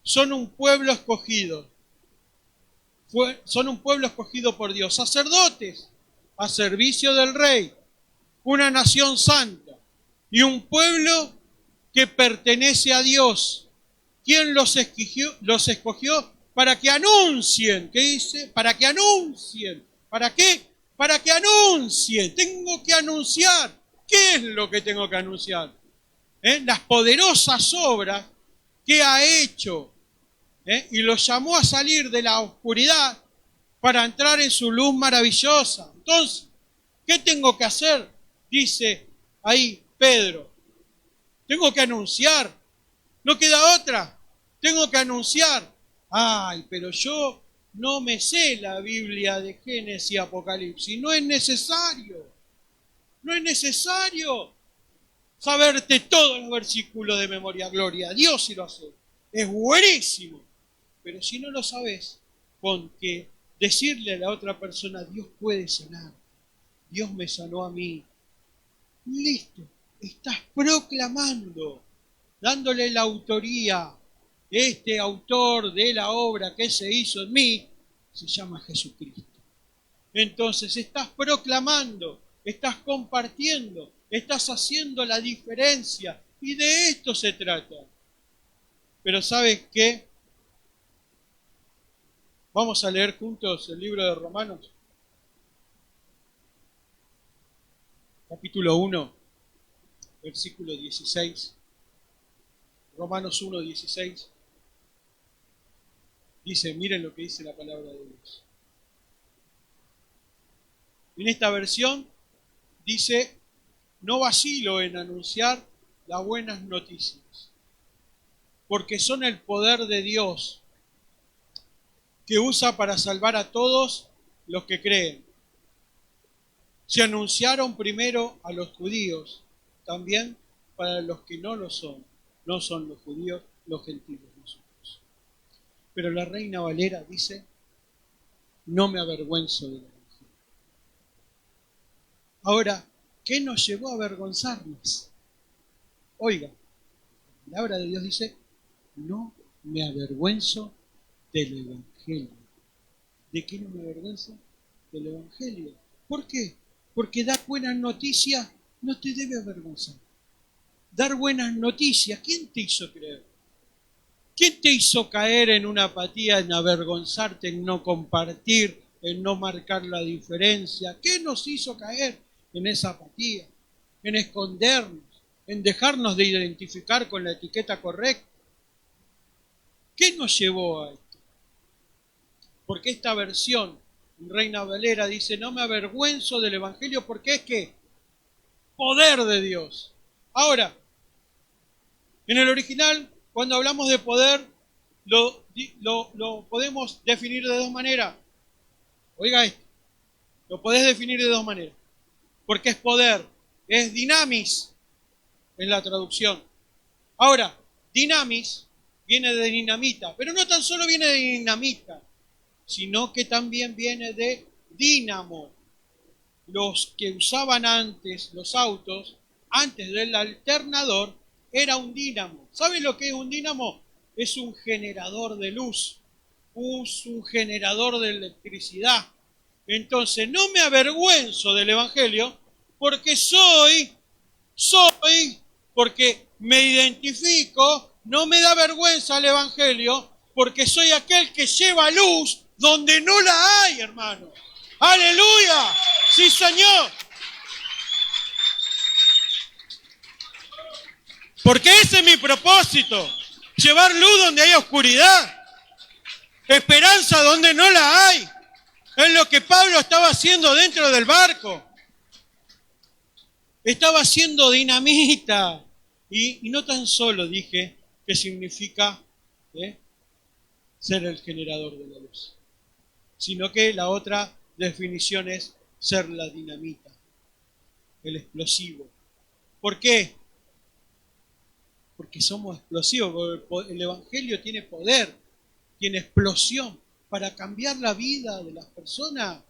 son un pueblo escogido, son un pueblo escogido por Dios, sacerdotes a servicio del Rey, una nación santa y un pueblo que pertenece a Dios. ¿Quién los escogió? Los escogió para que anuncien. ¿Qué dice? Para que anuncien. ¿Para qué? Para que anuncien. Tengo que anunciar. ¿Qué es lo que tengo que anunciar? Las poderosas obras que ha hecho. Y los llamó a salir de la oscuridad para entrar en su luz maravillosa. Entonces, ¿qué tengo que hacer? Dice ahí Pedro. Tengo que anunciar. No queda otra. Tengo que anunciar. Ay, pero yo no me sé la Biblia de Génesis y Apocalipsis. No es necesario. No es necesario saberte todos los versículos de memoria. Gloria a Dios si lo haces. Es buenísimo. Pero si no lo sabes, con que decirle a la otra persona, Dios puede sanar. Dios me sanó a mí. Listo. Estás proclamando, dándole la autoría. Este autor de la obra que se hizo en mí se llama Jesucristo. Entonces estás proclamando, estás compartiendo, estás haciendo la diferencia. Y de esto se trata. Pero ¿sabes qué? Vamos a leer juntos el libro de Romanos. Capítulo 1, versículo 16. Romanos 1, 16. Dice, miren lo que dice la palabra de Dios. En esta versión dice, no vacilo en anunciar las buenas noticias, porque son el poder de Dios que usa para salvar a todos los que creen. Se anunciaron primero a los judíos, también para los que no lo son. No son los judíos, los gentiles nosotros. Pero la Reina Valera dice, no me avergüenzo del Evangelio. Ahora, ¿qué nos llevó a avergonzarnos? Oiga, la palabra de Dios dice, no me avergüenzo del Evangelio. ¿De qué no me avergüenzo? Del Evangelio. ¿Por qué? Porque dar buenas noticias no te debe avergonzar. Dar buenas noticias, ¿quién te hizo creer? ¿Quién te hizo caer en una apatía, en avergonzarte, en no compartir, en no marcar la diferencia? ¿Qué nos hizo caer en esa apatía? En escondernos, en dejarnos de identificar con la etiqueta correcta. ¿Qué nos llevó a esto? Porque esta versión, Reina Valera, dice, no me avergüenzo del Evangelio porque es que poder de Dios. Ahora, en el original, cuando hablamos de poder, lo podemos definir de dos maneras. Oiga esto, lo podés definir de dos maneras. Porque es poder, es dinamis en la traducción. Ahora, dinamis viene de dinamita, pero no tan solo viene de dinamita, sino que también viene de dínamo. Los que usaban antes los autos, antes del alternador, era un dínamo. ¿Saben lo que es un dínamo? Es un generador de luz, un generador de electricidad. Entonces, no me avergüenzo del Evangelio porque porque me identifico, no me da vergüenza el Evangelio porque soy aquel que lleva luz donde no la hay, hermano. ¡Aleluya! ¡Sí, Señor! Porque ese es mi propósito, llevar luz donde hay oscuridad, esperanza donde no la hay. Es lo que Pablo estaba haciendo dentro del barco. Estaba haciendo dinamita. Y no tan solo dije que significa ser el generador de la luz, sino que la otra definición es ser la dinamita, el explosivo. ¿Por qué? Porque somos explosivos, porque el Evangelio tiene poder, tiene explosión. para cambiar la vida de las personas.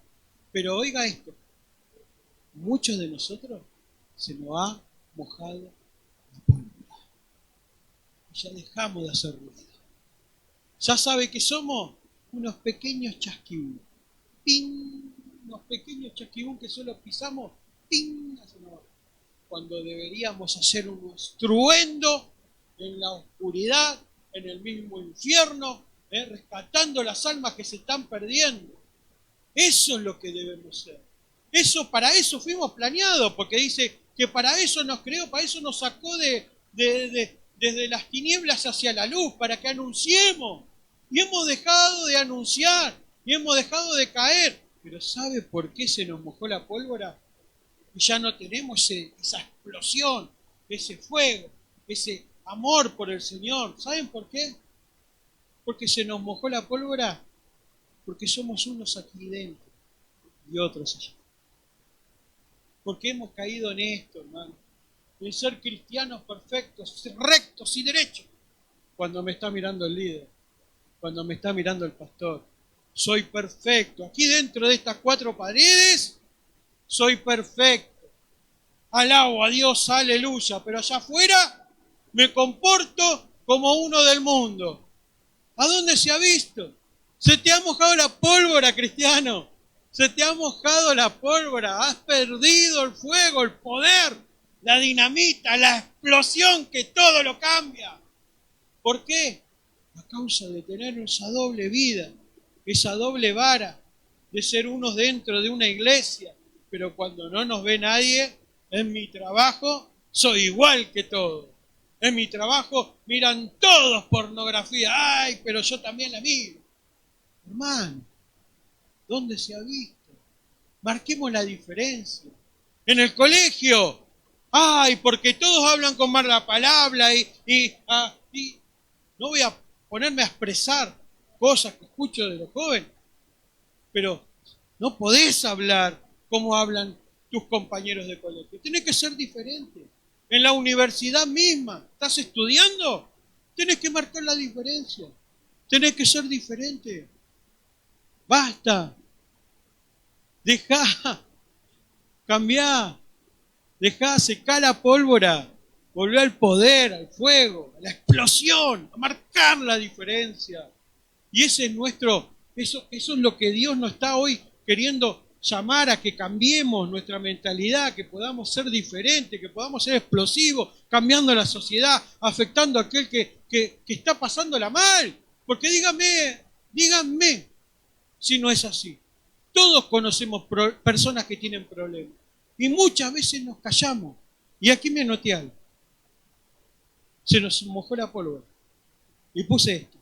Pero oiga esto, muchos de nosotros se nos ha mojado la pólvora. Y ya dejamos de hacer ruido. Ya sabe que somos unos pequeños chasquibún. ¡Ping! Unos pequeños chasquibún que solo pisamos, ¡ping! Hacia abajo. Cuando deberíamos hacer un estruendo en la oscuridad, en el mismo infierno, rescatando las almas que se están perdiendo. Eso es lo que debemos ser. Para eso fuimos planeados, porque dice que para eso nos creó, para eso nos sacó desde las tinieblas hacia la luz, para que anunciemos. Y hemos dejado de anunciar, y hemos dejado de caer. Pero ¿sabe por qué se nos mojó la pólvora? Y ya no tenemos esa explosión, ese fuego, ese amor por el Señor. ¿Saben por qué? Porque se nos mojó la pólvora, porque somos unos aquí dentro y otros allá. Porque hemos caído en esto, hermano, en ser cristianos perfectos, rectos y derechos. Cuando me está mirando el líder, cuando me está mirando el pastor, soy perfecto. Aquí dentro de estas 4 paredes, soy perfecto. Alabo a Dios, aleluya. Pero allá afuera me comporto como uno del mundo. ¿A dónde se ha visto? Se te ha mojado la pólvora, cristiano. Se te ha mojado la pólvora. Has perdido el fuego, el poder, la dinamita, la explosión que todo lo cambia. ¿Por qué? A causa de tener esa doble vida, esa doble vara, de ser unos dentro de una iglesia, pero cuando no nos ve nadie, en mi trabajo soy igual que todos. En mi trabajo miran todos pornografía. ¡Ay, pero yo también la miro! Hermano, ¿dónde se ha visto? Marquemos la diferencia. En el colegio. ¡Ay, porque todos hablan con mala palabra y no voy a ponerme a expresar cosas que escucho de los jóvenes, pero no podés hablar como hablan tus compañeros de colegio. Tenés que ser diferente. En la universidad misma, ¿estás estudiando? Tenés que marcar la diferencia. Tenés que ser diferente. Basta. Dejá. Cambiá. Dejá secar la pólvora. Volvé al poder, al fuego, a la explosión, a marcar la diferencia. Y ese es eso es lo que Dios nos está hoy queriendo llamar a que cambiemos nuestra mentalidad, que podamos ser diferentes, que podamos ser explosivos, cambiando la sociedad, afectando a aquel que está pasándola mal. Porque díganme si no es así. Todos conocemos personas que tienen problemas y muchas veces nos callamos. Y aquí me anoté algo. Se nos mojó la pólvora. Y puse esto.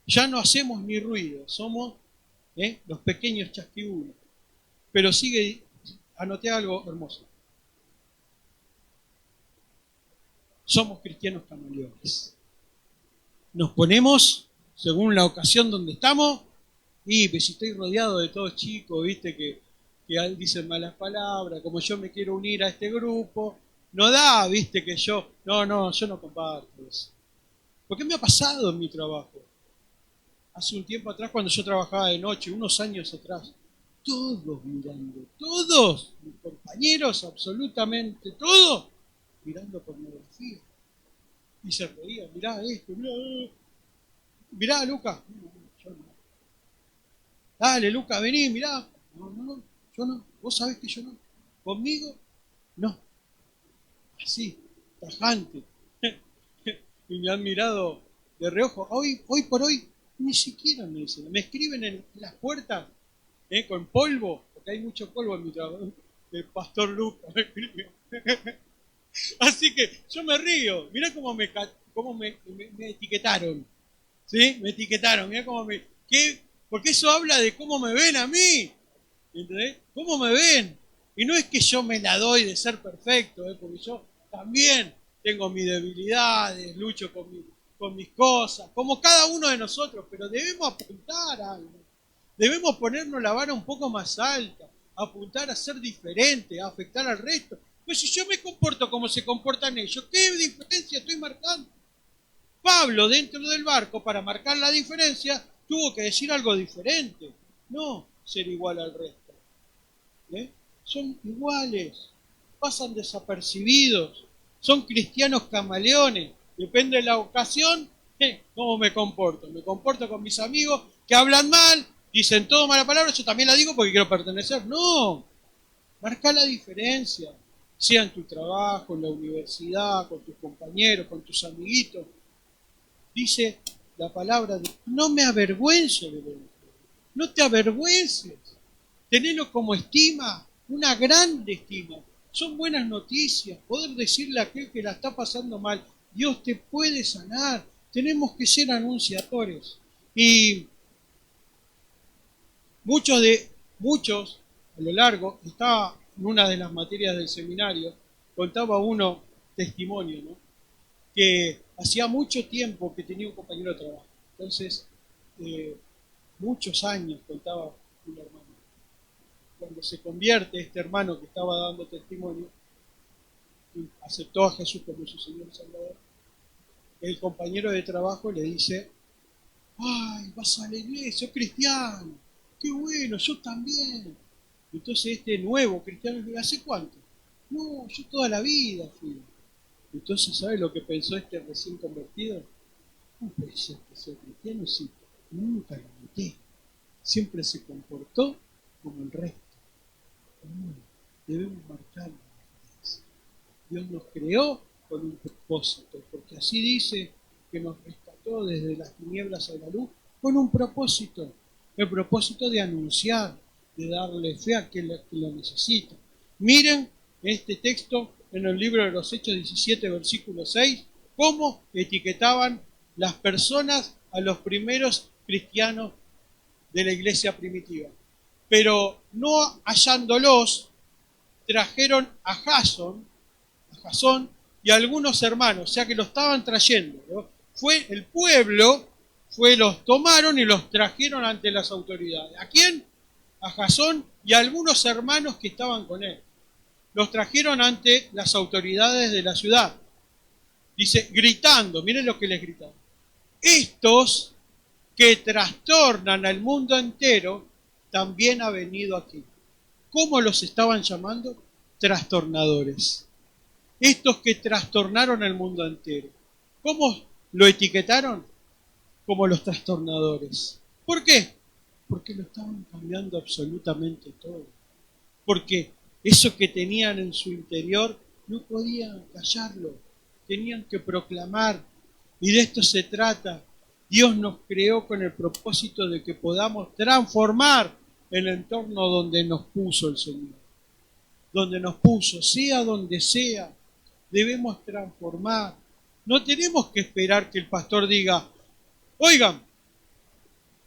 Ya no hacemos ni ruido, somos los pequeños chasquibulos. Pero anoté algo hermoso. Somos cristianos camaleones. Nos ponemos, según la ocasión donde estamos, y si estoy rodeado de todos chicos, viste, que dicen malas palabras, como yo me quiero unir a este grupo, no da, viste, que yo no comparto eso. Porque me ha pasado en mi trabajo. Hace un tiempo atrás, cuando yo trabajaba de noche, unos años atrás, todos mirando, todos, mis compañeros, absolutamente todos, mirando pornografía. Y se reían, mirá esto, mirá, Lucas. No, yo no. Dale, Lucas, vení, mirá. No, yo no. Vos sabés que yo no. Conmigo, no. Así, tajante. Y me han mirado de reojo. Hoy por hoy, ni siquiera me dicen. Me escriben en las puertas con polvo, porque hay mucho polvo en mi trabajo. El pastor Lucas me escribe. Así que yo me río. Mirá cómo me etiquetaron. ¿Sí? Me etiquetaron. Mirá cómo porque eso habla de cómo me ven a mí. ¿Entendés? ¿Cómo me ven? Y no es que yo me la doy de ser perfecto, porque yo también tengo mis debilidades, lucho con mis cosas, como cada uno de nosotros, pero debemos apuntar a algo. Debemos ponernos la vara un poco más alta, apuntar a ser diferente, a afectar al resto. Pues si yo me comporto como se comportan ellos, ¿qué diferencia estoy marcando? Pablo, dentro del barco, para marcar la diferencia, tuvo que decir algo diferente. No ser igual al resto. Son iguales, pasan desapercibidos, son cristianos camaleones. Depende de la ocasión, cómo me comporto. Me comporto con mis amigos que hablan mal, dicen todo mala palabra, yo también la digo porque quiero pertenecer. No, marca la diferencia, sea en tu trabajo, en la universidad, con tus compañeros, con tus amiguitos. Dice la palabra, no me avergüenzo de lo. No te avergüences, tenelo como estima, una grande estima. Son buenas noticias, poder decirle a aquel que la está pasando mal, Dios te puede sanar. Tenemos que ser anunciadores. Y muchos a lo largo, estaba en una de las materias del seminario, contaba uno testimonio, ¿no? Que hacía mucho tiempo que tenía un compañero de trabajo. Entonces, muchos años, contaba un hermano. Cuando se convierte este hermano que estaba dando testimonio, y aceptó a Jesús como su Señor y Salvador, el compañero de trabajo le dice, ¡ay, vas a la iglesia, sos cristiano! ¡Qué bueno, yo también! Entonces este nuevo cristiano le dice, ¿hace cuánto? No, yo toda la vida fui. Entonces, ¿sabe lo que pensó este recién convertido? No puede ser que sea cristiano si nunca lo noté. Siempre se comportó como el resto. No, debemos marcar la diferencia. Dios nos creó con un propósito, porque así dice que nos rescató desde las tinieblas a la luz con un propósito, el propósito de anunciar, de darle fe a aquel que lo necesita. Miren este texto en el libro de los Hechos 17, versículo 6, cómo etiquetaban las personas a los primeros cristianos de la iglesia primitiva. Pero no hallándolos, trajeron a Jasón y a algunos hermanos, o sea que lo estaban trayendo, ¿no? Fue el pueblo, los tomaron y los trajeron ante las autoridades. ¿A quién? A Jasón y a algunos hermanos que estaban con él. Los trajeron ante las autoridades de la ciudad. Dice, gritando, miren lo que les gritaron. Estos que trastornan al mundo entero, también ha venido aquí. ¿Cómo los estaban llamando? Trastornadores. Estos que trastornaron el mundo entero. ¿Cómo lo etiquetaron? Como los trastornadores. ¿Por qué? Porque lo estaban cambiando absolutamente todo. Porque eso que tenían en su interior no podían callarlo. Tenían que proclamar. Y de esto se trata. Dios nos creó con el propósito de que podamos transformar el entorno donde nos puso el Señor. Donde nos puso, sea donde sea, debemos transformar. No tenemos que esperar que el pastor diga, oigan,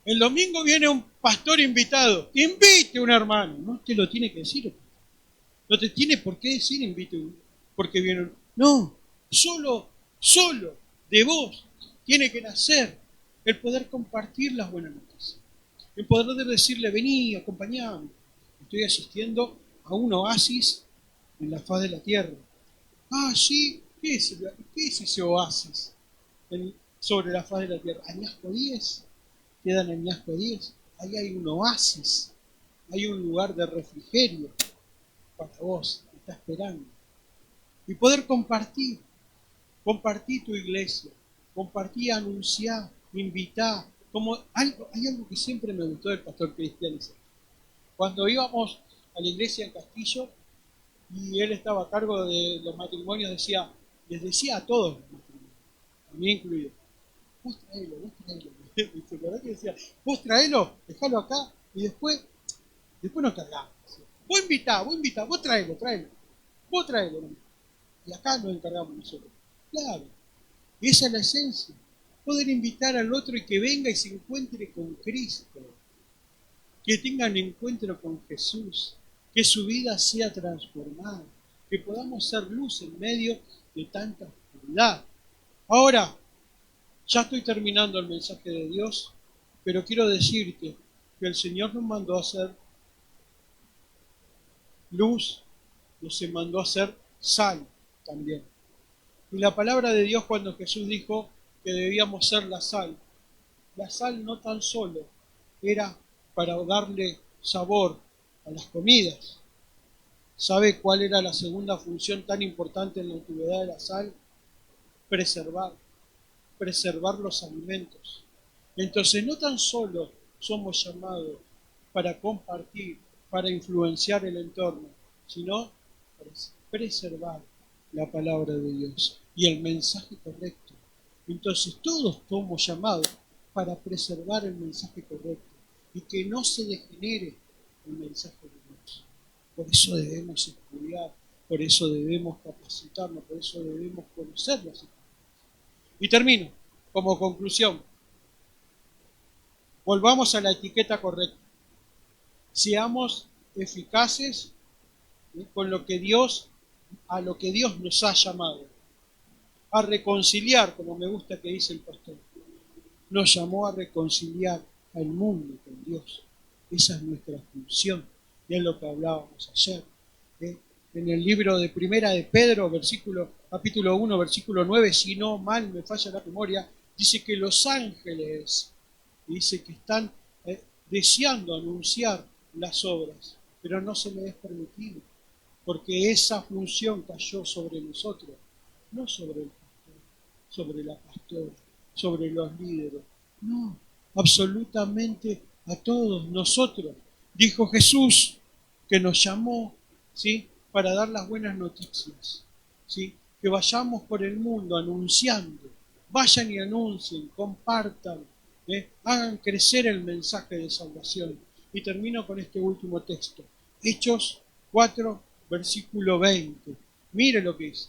el domingo viene un pastor invitado, invite a un hermano. No te lo tiene que decir. No te tiene por qué decir invite porque viene un... No, solo de vos tiene que nacer el poder compartir las buenas noticias. El poder decirle, vení, acompañame. Estoy asistiendo a un oasis en la faz de la tierra. Ah, sí, ¿qué es ese oasis sobre la faz de la tierra? Añasco 10, quedan en Añasco 10. Ahí hay un oasis, hay un lugar de refrigerio para vos, que está esperando. Y poder compartir tu iglesia, compartir, anunciar, invitar. Hay algo que siempre me gustó del pastor Cristian. Cuando íbamos a la iglesia en Castillo, y él estaba a cargo de los matrimonios, les decía a todos los matrimonios, a mí incluido, vos traelo. La verdad que decía, vos traelo, dejalo acá, y después nos cargamos. Vos invitá, vos traelo. Vos traelo. Y acá nos encargamos nosotros. Claro. Y esa es la esencia. Poder invitar al otro y que venga y se encuentre con Cristo. Que tenga un encuentro con Jesús. Que su vida sea transformada. Que podamos ser luz en medio de tanta oscuridad. Ahora, ya estoy terminando el mensaje de Dios, pero quiero decirte que el Señor nos mandó a hacer luz, nos mandó a hacer sal también. Y la palabra de Dios, cuando Jesús dijo que debíamos ser la sal, la sal no tan solo era para darle sabor a las comidas. ¿Sabe cuál era la segunda función tan importante en la antigüedad de la sal? Preservar los alimentos. Entonces no tan solo somos llamados para compartir, para influenciar el entorno, sino para preservar la palabra de Dios y el mensaje correcto. Entonces todos somos llamados para preservar el mensaje correcto y que no se degenere el mensaje de Dios. Por eso debemos estudiar, por eso debemos capacitarnos, por eso debemos conocer las escrituras. Y termino, como conclusión, volvamos a la etiqueta correcta. Seamos eficaces con lo que Dios, a lo que Dios nos ha llamado. A reconciliar, como me gusta que dice el pastor. Nos llamó a reconciliar al mundo con Dios. Esa es nuestra función. Y es lo que hablábamos ayer. En el libro de Primera de Pedro, capítulo 1, versículo 9, si no mal me falla la memoria, dice que los ángeles, dice que están deseando anunciar las obras, pero no se les es permitido, porque esa función cayó sobre nosotros, no sobre el pastor, sobre la pastora, sobre los líderes, no, absolutamente a todos nosotros. Dijo Jesús que nos llamó, ¿sí?, para dar las buenas noticias, ¿sí?, que vayamos por el mundo anunciando, vayan y anuncien, compartan, hagan crecer el mensaje de salvación. Y termino con este último texto, Hechos 4, versículo 20. Mire lo que dice.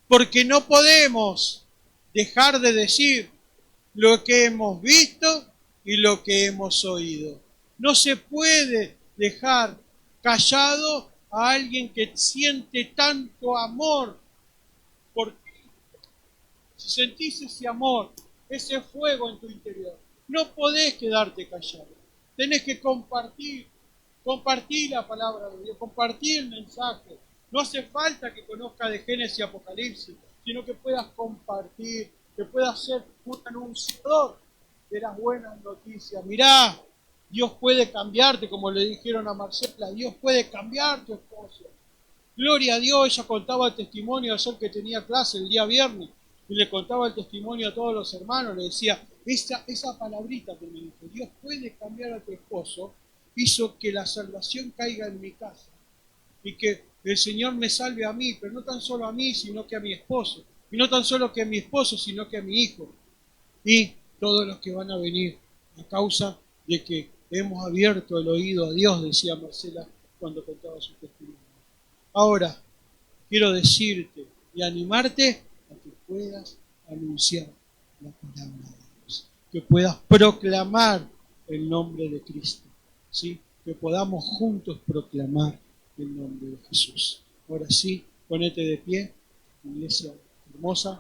Porque no podemos dejar de decir lo que hemos visto y lo que hemos oído. No se puede dejar callado a alguien que siente tanto amor por Cristo. Si sentís ese amor, ese fuego en tu interior, no podés quedarte callado. Tenés que compartir la palabra de Dios, compartir el mensaje. No hace falta que conozcas de Génesis y Apocalipsis, sino que puedas compartir, que puedas ser un anunciador de las buenas noticias. Mirá, Dios puede cambiarte, como le dijeron a Marcela, Dios puede cambiar tu esposo. Gloria a Dios, ella contaba el testimonio ayer que tenía clase el día viernes, y le contaba el testimonio a todos los hermanos, le decía, esa palabrita que me dijo, Dios puede cambiar a tu esposo, hizo que la salvación caiga en mi casa, y que el Señor me salve a mí, pero no tan solo a mí, sino que a mi esposo, y no tan solo que a mi esposo, sino que a mi hijo, y todos los que van a venir, a causa de que hemos abierto el oído a Dios, decía Marcela cuando contaba su testimonio. Ahora, quiero decirte y animarte a que puedas anunciar la palabra de Dios, que puedas proclamar el nombre de Cristo, ¿sí?, que podamos juntos proclamar el nombre de Jesús. Ahora sí, ponete de pie, iglesia hermosa.